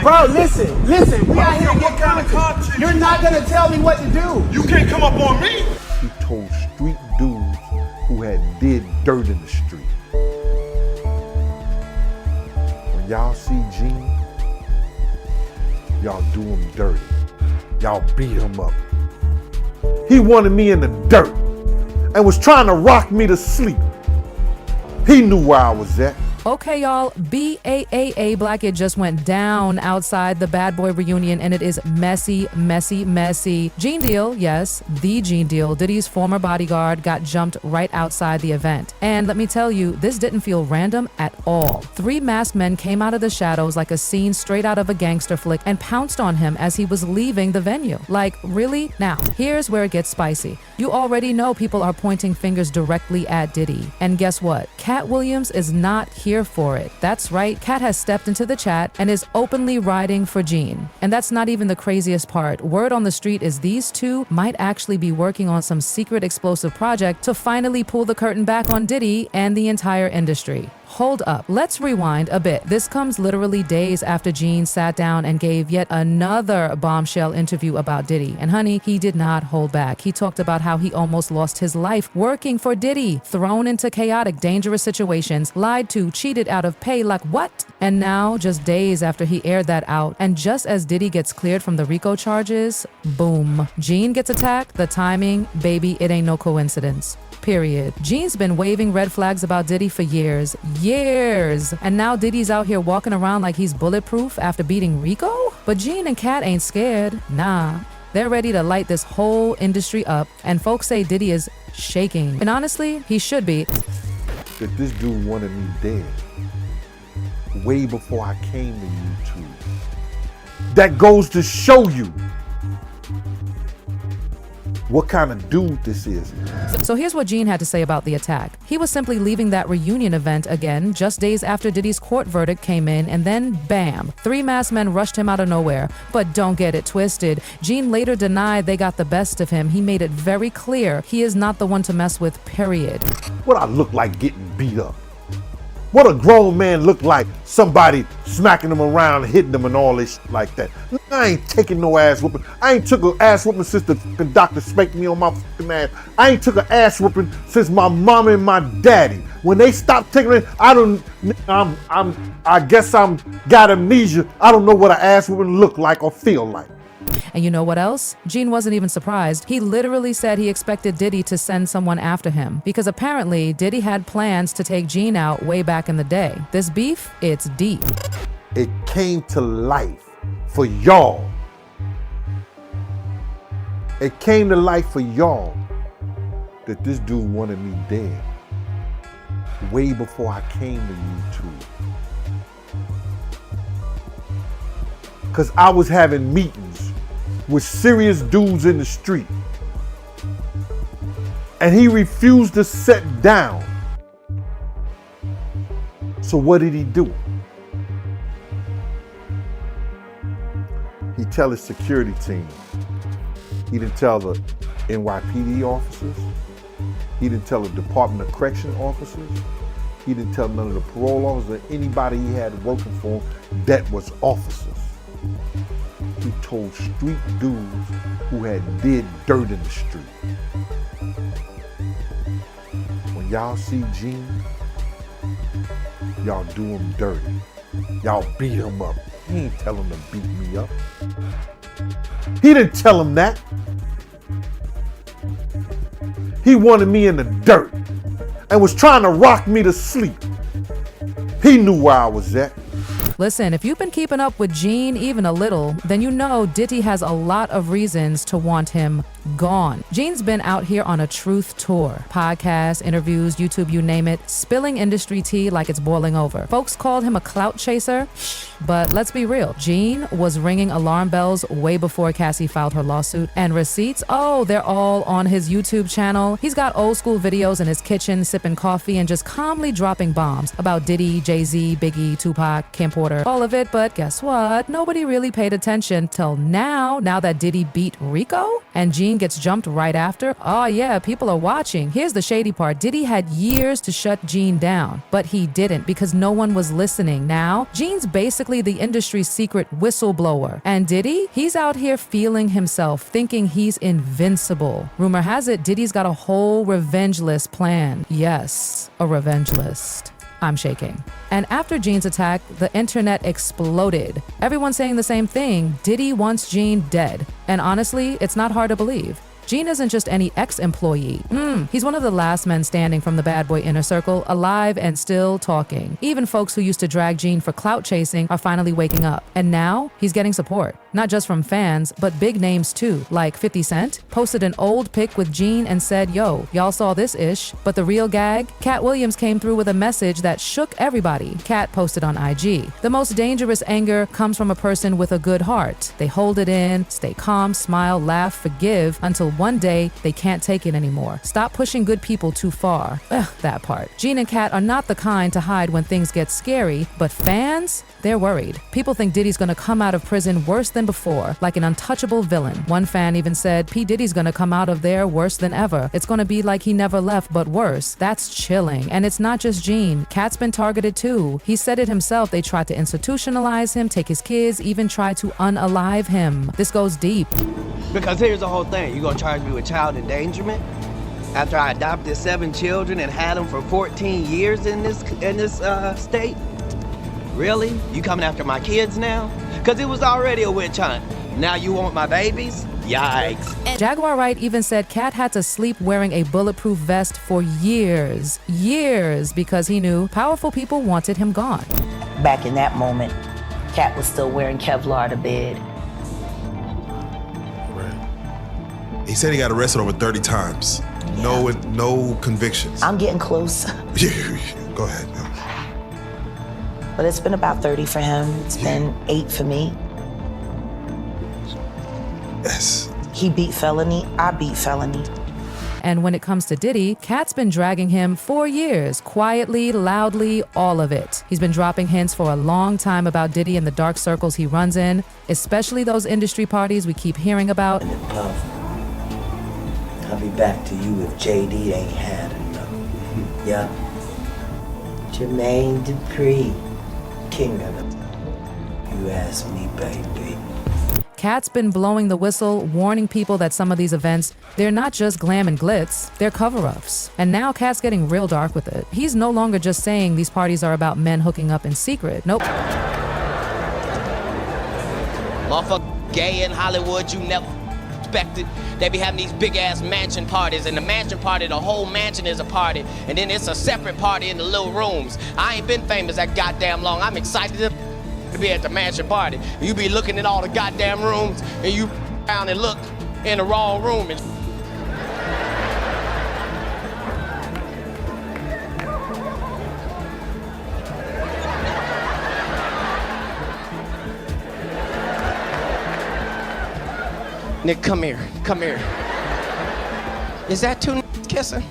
Bro, listen. We out here to get content. You're not gonna tell me what to do. You can't come up on me. He told street dudes who had did dirt in the street. When y'all see Gene, y'all do him dirty. Y'all beat him up. He wanted me in the dirt and was trying to rock me to sleep. He knew where I was at. Okay, y'all, BAAA Black It just went down outside the Bad Boy reunion, and it is messy. Gene Deal, yes, the Gene Deal, Diddy's former bodyguard, got jumped right outside the event. And let me tell you, this didn't feel random at all. 3 masked men came out of the shadows like a scene straight out of a gangster flick and pounced on him as he was leaving the venue. Like, really? Now, here's where it gets spicy. You already know people are pointing fingers directly at Diddy. And guess what? Katt Williams is not here for it. That's right, Katt has stepped into the chat and is openly riding for Gene. And that's not even the craziest part. Word on the street is these two might actually be working on some secret explosive project to finally pull the curtain back on Diddy and the entire industry. Hold up, let's rewind a bit. This comes literally days after Gene sat down and gave yet another bombshell interview about Diddy. And honey, he did not hold back. He talked about how he almost lost his life working for Diddy, thrown into chaotic, dangerous situations, lied to, cheated out of pay, like what? And now, just days after he aired that out, and just as Diddy gets cleared from the RICO charges, boom, Gene gets attacked. The timing, baby, it ain't no coincidence. Period. Gene's been waving red flags about Diddy for years. And now Diddy's out here walking around like he's bulletproof after beating Rico? But Gene and Katt ain't scared. Nah. They're ready to light this whole industry up, and folks say Diddy is shaking. And honestly, he should be. That this dude wanted me dead way before I came to YouTube. That goes to show you what kind of dude this is. So here's what Gene had to say about the attack. He was simply leaving that reunion event again, just days after Diddy's court verdict came in, and then bam, 3 masked men rushed him out of nowhere. But don't get it twisted. Gene later denied they got the best of him. He made it very clear he is not the one to mess with, period. What I look like getting beat up? What a grown man look like, somebody smacking him around, hitting him and all this like that. I ain't taking no ass whooping. I ain't took an ass whooping since the doctor spanked me on my fucking ass. I ain't took an ass whooping since my mama and my daddy. When they stopped taking it, I guess I'm got amnesia. I don't know what an ass whooping look like or feel like. And you know what else? Gene wasn't even surprised. He literally said he expected Diddy to send someone after him, because apparently Diddy had plans to take Gene out way back in the day. This beef, it's deep. It came to life for y'all. It came to life for y'all that this dude wanted me dead way before I came to YouTube. Because I was having meetings with serious dudes in the street. And he refused to sit down. So what did he do? He tell his security team. He didn't tell the NYPD officers. He didn't tell the Department of Correction officers. He didn't tell none of the parole officers or anybody he had working for him that was officers. He told street dudes who had did dirt in the street. When y'all see Gene, y'all do him dirty. Y'all beat him up. He ain't tell him to beat me up. He didn't tell him that. He wanted me in the dirt and was trying to rock me to sleep. He knew where I was at. Listen, if you've been keeping up with Gene even a little, then you know Diddy has a lot of reasons to want him gone. Gene's been out here on a truth tour. Podcasts, interviews, YouTube, you name it, spilling industry tea like it's boiling over. Folks called him a clout chaser, but let's be real. Gene was ringing alarm bells way before Cassie filed her lawsuit. And receipts, oh, they're all on his YouTube channel. He's got old school videos in his kitchen, sipping coffee and just calmly dropping bombs about Diddy, Jay-Z, Biggie, Tupac, Camp quarter all of it, but guess what? Nobody really paid attention till now that Diddy beat Rico and Gene gets jumped right after. Oh yeah, people are watching. Here's the shady part. Diddy had years to shut Gene down, but he didn't because no one was listening. Now, Gene's basically the industry's secret whistleblower. And Diddy, he's out here feeling himself, thinking he's invincible. Rumor has it, Diddy's got a whole revenge list planned. Yes, a revenge list. I'm shaking. And after Gene's attack, the internet exploded. Everyone's saying the same thing. Diddy wants Gene dead. And honestly, it's not hard to believe. Gene isn't just any ex-employee. He's one of the last men standing from the bad boy inner circle, alive and still talking. Even folks who used to drag Gene for clout chasing are finally waking up. And now, he's getting support. Not just from fans, but big names too, like 50 Cent posted an old pic with Gene and said, yo, y'all saw this ish. But the real gag? Katt Williams came through with a message that shook everybody. Katt posted on IG. The most dangerous anger comes from a person with a good heart. They hold it in, stay calm, smile, laugh, forgive, until one day they can't take it anymore. Stop pushing good people too far. Ugh, that part. Gene and Katt are not the kind to hide when things get scary, but fans, they're worried. People think Diddy's gonna come out of prison worse than before, like an untouchable villain. One fan even said, P. Diddy's gonna come out of there worse than ever. It's gonna be like he never left, but worse. That's chilling. And it's not just Gene. Katt's been targeted too. He said it himself. They tried to institutionalize him, take his kids, even try to unalive him. This goes deep. Because here's the whole thing. You gonna charge me with child endangerment? After I adopted 7 children and had them for 14 years in this state? Really? You coming after my kids now? Because it was already a witch hunt. Now you want my babies? Yikes. Jaguar Wright even said Katt had to sleep wearing a bulletproof vest for years, because he knew powerful people wanted him gone. Back in that moment, Katt was still wearing Kevlar to bed. He said he got arrested over 30 times. Yeah. No convictions. I'm getting close. Go ahead. But it's been about 30 for him. It's been 8 for me. Yes. He beat felony, I beat felony. And when it comes to Diddy, Katt's been dragging him for years, quietly, loudly, all of it. He's been dropping hints for a long time about Diddy and the dark circles he runs in, especially those industry parties we keep hearing about. And Puff, I'll be back to you if JD ain't had enough. Yeah. Jermaine Dupri, king of them. You ask me, baby. Katt's been blowing the whistle, warning people that some of these events, they're not just glam and glitz, they're cover-ups. And now Katt's getting real dark with it. He's no longer just saying these parties are about men hooking up in secret. Nope. Motherfucker gay in Hollywood, you never expected. They be having these big-ass mansion parties, and the mansion party, the whole mansion is a party, and then it's a separate party in the little rooms. I ain't been famous that goddamn long. I'm excited to be at the mansion party. You be looking at all the goddamn rooms, and you down and look in the wrong room. And Nick, come here. Is that two kissing?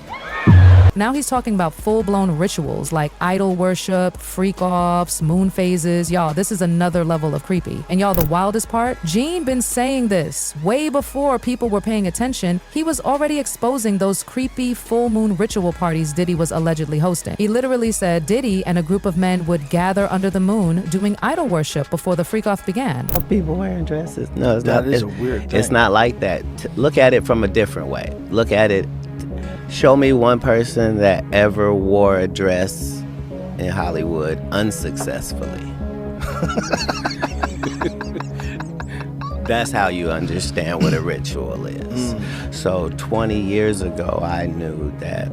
Now he's talking about full-blown rituals like idol worship, freak-offs, moon phases. Y'all, this is another level of creepy. And y'all, the wildest part? Gene been saying this way before people were paying attention. He was already exposing those creepy full moon ritual parties Diddy was allegedly hosting. He literally said Diddy and a group of men would gather under the moon doing idol worship before the freak-off began. Are people wearing dresses? No, it's not. That is a weird thing. It's not like that. Look at it from a different way. Look at it. Show me one person that ever wore a dress in Hollywood unsuccessfully. That's how you understand what a ritual is. So 20 years ago, I knew that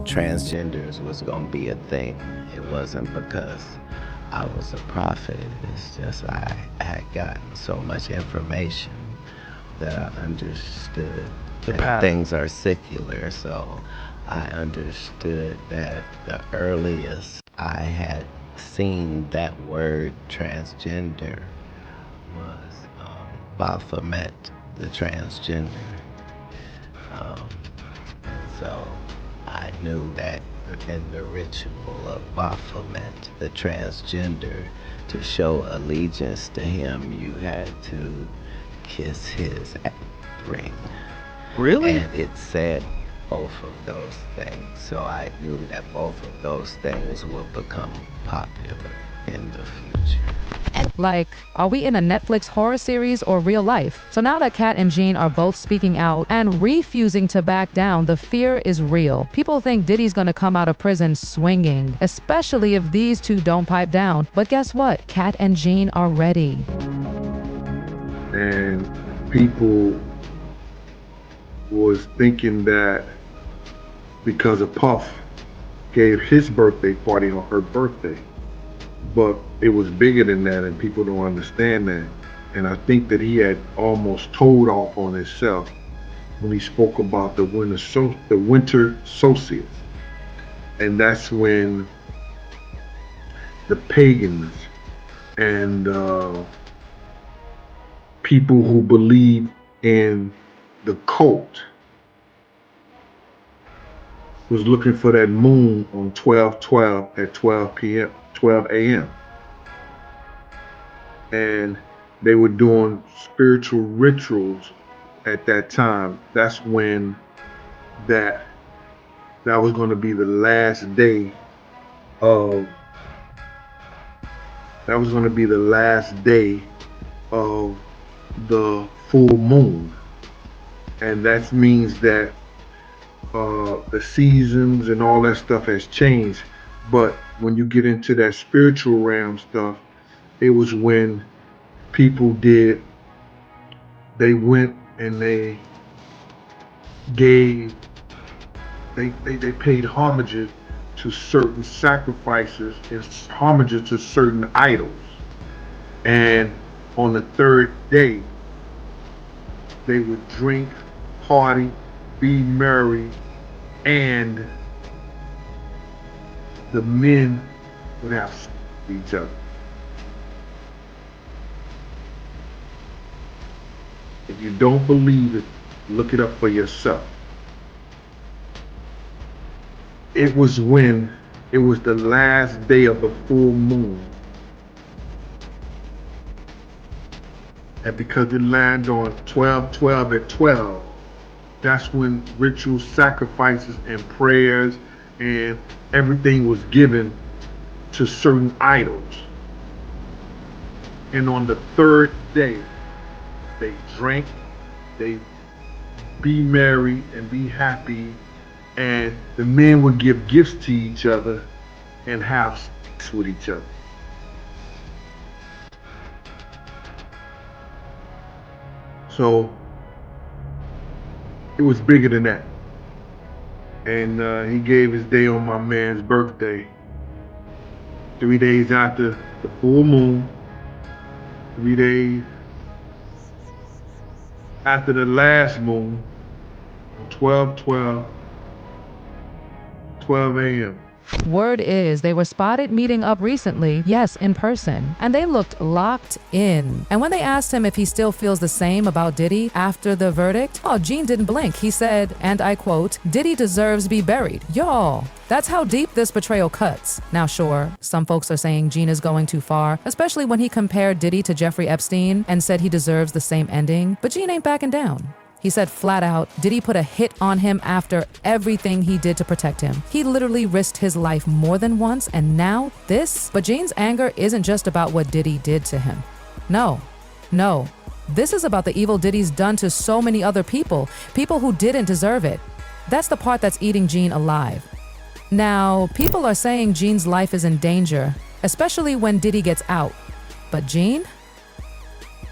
transgenders was going to be a thing. It wasn't because I was a prophet. It's just I had gotten so much information that I understood that things are secular, so I understood that the earliest I had seen that word transgender was Baphomet, the transgender. So I knew that in the ritual of Baphomet, the transgender, to show allegiance to him, you had to kiss his ring. Really? And it said both of those things. So I knew that both of those things will become popular in the future. Like, are we in a Netflix horror series or real life? So now that Katt and Gene are both speaking out and refusing to back down, the fear is real. People think Diddy's gonna come out of prison swinging, especially if these two don't pipe down. But guess what? Katt and Gene are ready. And people was thinking that because of Puff gave his birthday party on her birthday, but it was bigger than that, and people don't understand that. And I think that he had almost told off on himself when he spoke about the winter solstice. And that's when the pagans and people who believe in the cult was looking for that moon on 12/12 at 12 a.m. And they were doing spiritual rituals at that time. That's when that was going to be the last day of the full moon. And that means that the seasons and all that stuff has changed. But when you get into that spiritual realm stuff, it was when people they went and they paid homages to certain sacrifices and homages to certain idols. And on the third day, they would drink, party, be merry, and the men would have sex with each other. If you don't believe it, look it up for yourself. It was when it was the last day of the full moon. And because it landed on 12/12 at 12, that's when ritual sacrifices and prayers and everything was given to certain idols. And on the third day, they drank, they be merry and be happy, and the men would give gifts to each other and have sex with each other. So it was bigger than that. And he gave his day on my man's birthday, 3 days after the full moon, 3 days after the last moon, 12/12, 12 a.m. Word is they were spotted meeting up recently, yes, in person, and they looked locked in. And when they asked him if he still feels the same about Diddy after the verdict, Gene didn't blink. He said, and I quote, "Diddy deserves be buried." Y'all, that's how deep this betrayal cuts. Now sure, some folks are saying Gene is going too far, especially when he compared Diddy to Jeffrey Epstein and said he deserves the same ending, but Gene ain't backing down. He said flat out, Diddy put a hit on him after everything he did to protect him. He literally risked his life more than once, and now this? But Gene's anger isn't just about what Diddy did to him. No. This is about the evil Diddy's done to so many other people who didn't deserve it. That's the part that's eating Gene alive. Now, people are saying Gene's life is in danger, especially when Diddy gets out. But Gene?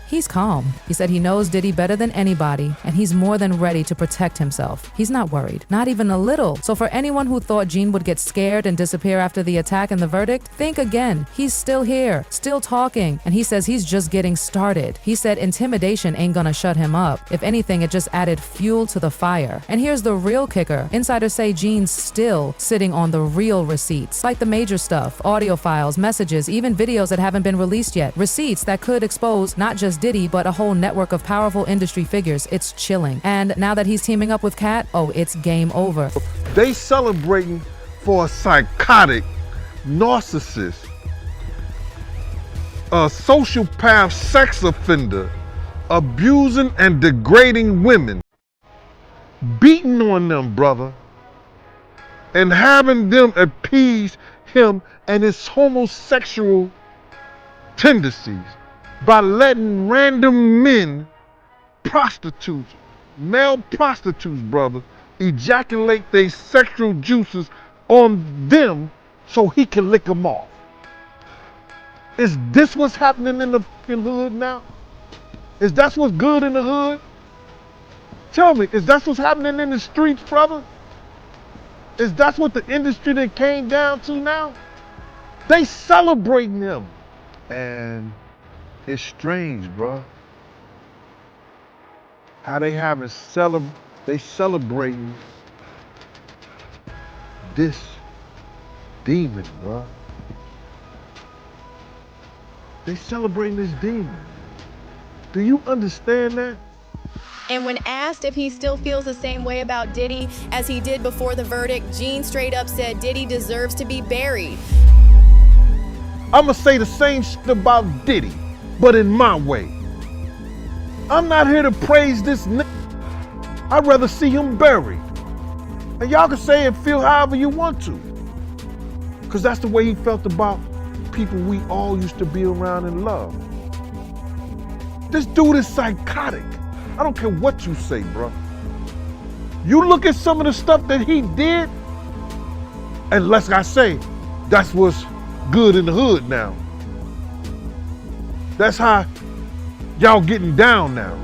He's calm. He said he knows Diddy better than anybody, and he's more than ready to protect himself. He's not worried, not even a little. So for anyone who thought Gene would get scared and disappear after the attack and the verdict, think again. He's still here, still talking, and he says he's just getting started. He said intimidation ain't gonna shut him up. If anything, it just added fuel to the fire. And here's the real kicker. Insiders say Gene's still sitting on the real receipts, like the major stuff, audio files, messages, even videos that haven't been released yet. Receipts that could expose not just Diddy, but a whole network of powerful industry figures. It's chilling. And now that he's teaming up with Katt, it's game over. They celebrating for a psychotic narcissist a sociopath sex offender abusing and degrading women, beating on them, brother, and having them appease him and his homosexual tendencies by letting random men, prostitutes, male prostitutes, brother, ejaculate their sexual juices on them so he can lick them off. Is this what's happening in the fucking hood now? Is that what's good in the hood? Tell me, is that what's happening in the streets, brother? Is that what the industry that came down to now? They celebrating him. And it's strange, bro. How they having they celebrating this demon, bro. They celebrating this demon. Do you understand that? And when asked if he still feels the same way about Diddy as he did before the verdict, Gene straight up said Diddy deserves to be buried. I'ma say the same shit about Diddy, but in my way. I'm not here to praise this nigga. I'd rather see him buried. And y'all can say and feel however you want to. Cause that's the way he felt about people we all used to be around and love. This dude is psychotic. I don't care what you say, bro. You look at some of the stuff that he did, and like I say, that's what's good in the hood now. That's how y'all getting down now.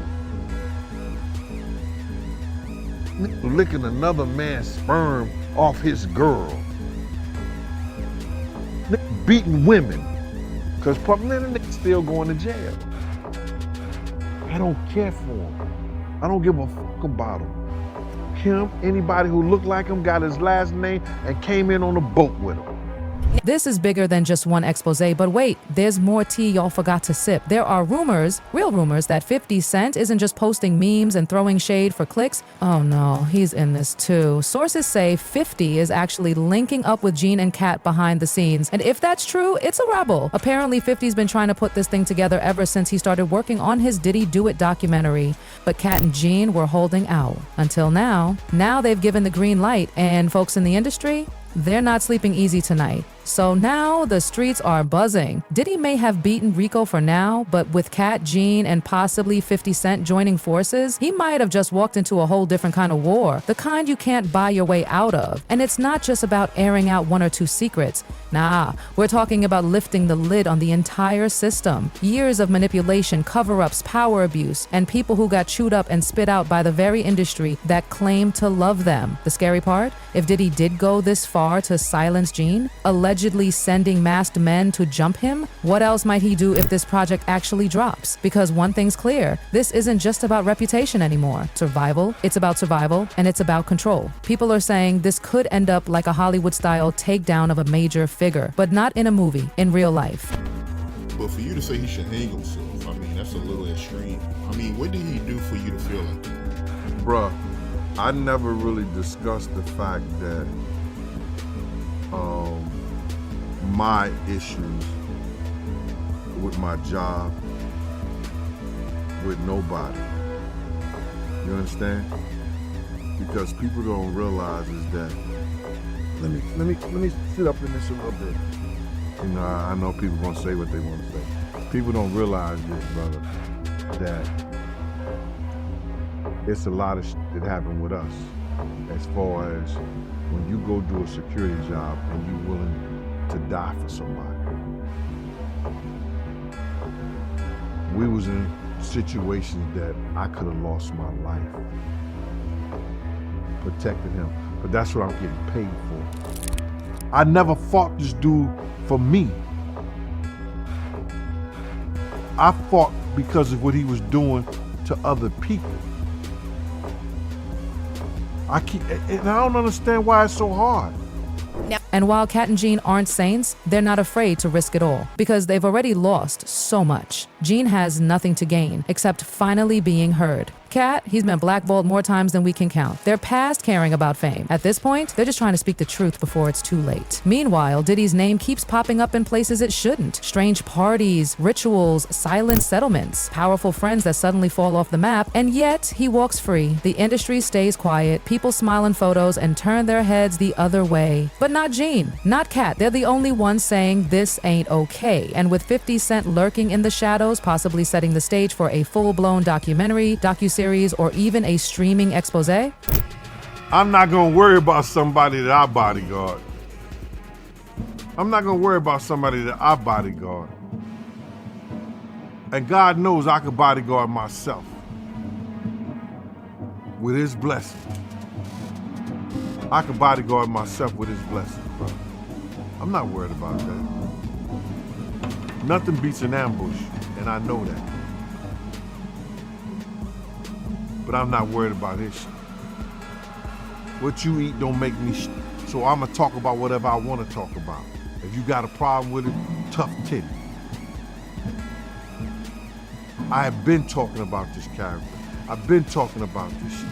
Licking another man's sperm off his girl. Beating women. Cause men are still going to jail. I don't care for him. I don't give a fuck about him. Him, anybody who looked like him, got his last name and came in on a boat with him. This is bigger than just one expose, but wait, there's more tea y'all forgot to sip. There are rumors, real rumors, that 50 Cent isn't just posting memes and throwing shade for clicks. Oh no, he's in this too. Sources say 50 is actually linking up with Gene and Katt behind the scenes. And if that's true, it's a rebel. Apparently 50's been trying to put this thing together ever since he started working on his Diddy Do It documentary. But Katt and Gene were holding out. Until now. Now they've given the green light, and folks in the industry, they're not sleeping easy tonight. So now the streets are buzzing. Diddy may have beaten Rico for now, but with Katt, Gene, and possibly 50 Cent joining forces, he might have just walked into a whole different kind of war, the kind you can't buy your way out of. And it's not just about airing out one or two secrets. Nah, we're talking about lifting the lid on the entire system. Years of manipulation, cover-ups, power abuse, and people who got chewed up and spit out by the very industry that claimed to love them. The scary part? If Diddy did go this far to silence Gene, allegedly sending masked men to jump him, what else might he do if this project actually drops? Because one thing's clear, this isn't just about reputation anymore. Survival, it's about survival, and it's about control. People are saying this could end up like a Hollywood-style takedown of a major figure, but not in a movie, in real life. But for you to say he should hang himself, I mean, that's a little extreme. I mean, what did he do for you to feel like that? Bruh, I never really discussed the fact that my issues with my job with nobody. You understand? Because people don't realize is that let me sit up in this a little bit. You know, I know people gonna say what they want to say. People don't realize this, brother, that it's a lot of shit that happened with us as far as when you go do a security job and you're willing to die for somebody. We was in situations that I could have lost my life protecting him, but that's what I'm getting paid for. I never fought this dude for me. I fought because of what he was doing to other people. And I don't understand why it's so hard. And while Katt and Gene aren't saints, they're not afraid to risk it all because they've already lost so much. Gene has nothing to gain except finally being heard. Katt, he's been blackballed more times than we can count. They're past caring about fame. At this point, they're just trying to speak the truth before it's too late. Meanwhile, Diddy's name keeps popping up in places it shouldn't. Strange parties, rituals, silent settlements, powerful friends that suddenly fall off the map, and yet he walks free. The industry stays quiet, people smile in photos and turn their heads the other way. But not Gene, not Katt. They're the only ones saying this ain't okay. And with 50 Cent lurking in the shadows, possibly setting the stage for a full-blown documentary, docuseries, or even a streaming expose, I'm not gonna worry about somebody that I bodyguard. I'm not gonna worry about somebody that I bodyguard. And God knows I could bodyguard myself with his blessing. I could bodyguard myself with his blessing, bro. I'm not worried about that. Nothing beats an ambush, and I know that. But I'm not worried about his shit. What you eat don't make me shit. So I'm gonna talk about whatever I wanna talk about. If you got a problem with it, tough titty. I have been talking about this character. I've been talking about this shit.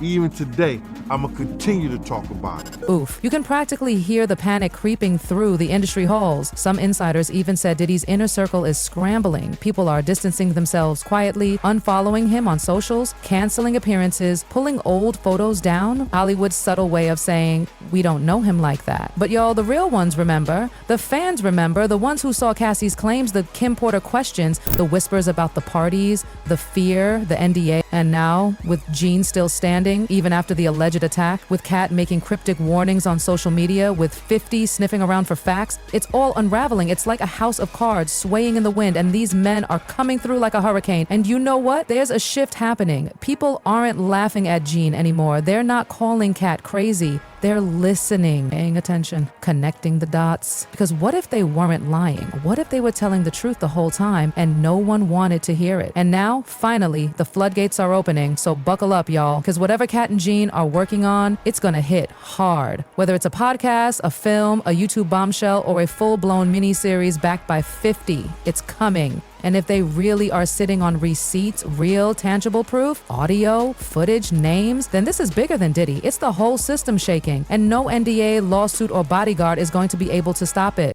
Even today, I'm gonna continue to talk about it. Oof. You can practically hear the panic creeping through the industry halls. Some insiders even said Diddy's inner circle is scrambling. People are distancing themselves quietly, unfollowing him on socials, canceling appearances, pulling old photos down. Hollywood's subtle way of saying, we don't know him like that. But y'all, the real ones remember. The fans remember. The ones who saw Cassie's claims, the Kim Porter questions, the whispers about the parties, the fear, the NDA. And now, with Gene still standing, even after the alleged attack, with Katt making cryptic warnings on social media, with 50 sniffing around for facts, it's all unraveling. It's like a house of cards swaying in the wind, and these men are coming through like a hurricane. And you know what? There's a shift happening. People aren't laughing at Gene anymore. They're not calling Katt crazy. They're listening, paying attention, connecting the dots. Because what if they weren't lying? What if they were telling the truth the whole time and no one wanted to hear it? And now, finally, the floodgates are opening. So buckle up, y'all. Because whatever Katt and Gene are working on, it's gonna hit hard. Whether it's a podcast, a film, a YouTube bombshell, or a full-blown miniseries backed by 50, it's coming. And if they really are sitting on receipts, real tangible proof, audio, footage, names, then this is bigger than Diddy. It's the whole system shaking, and no NDA, lawsuit, or bodyguard is going to be able to stop it.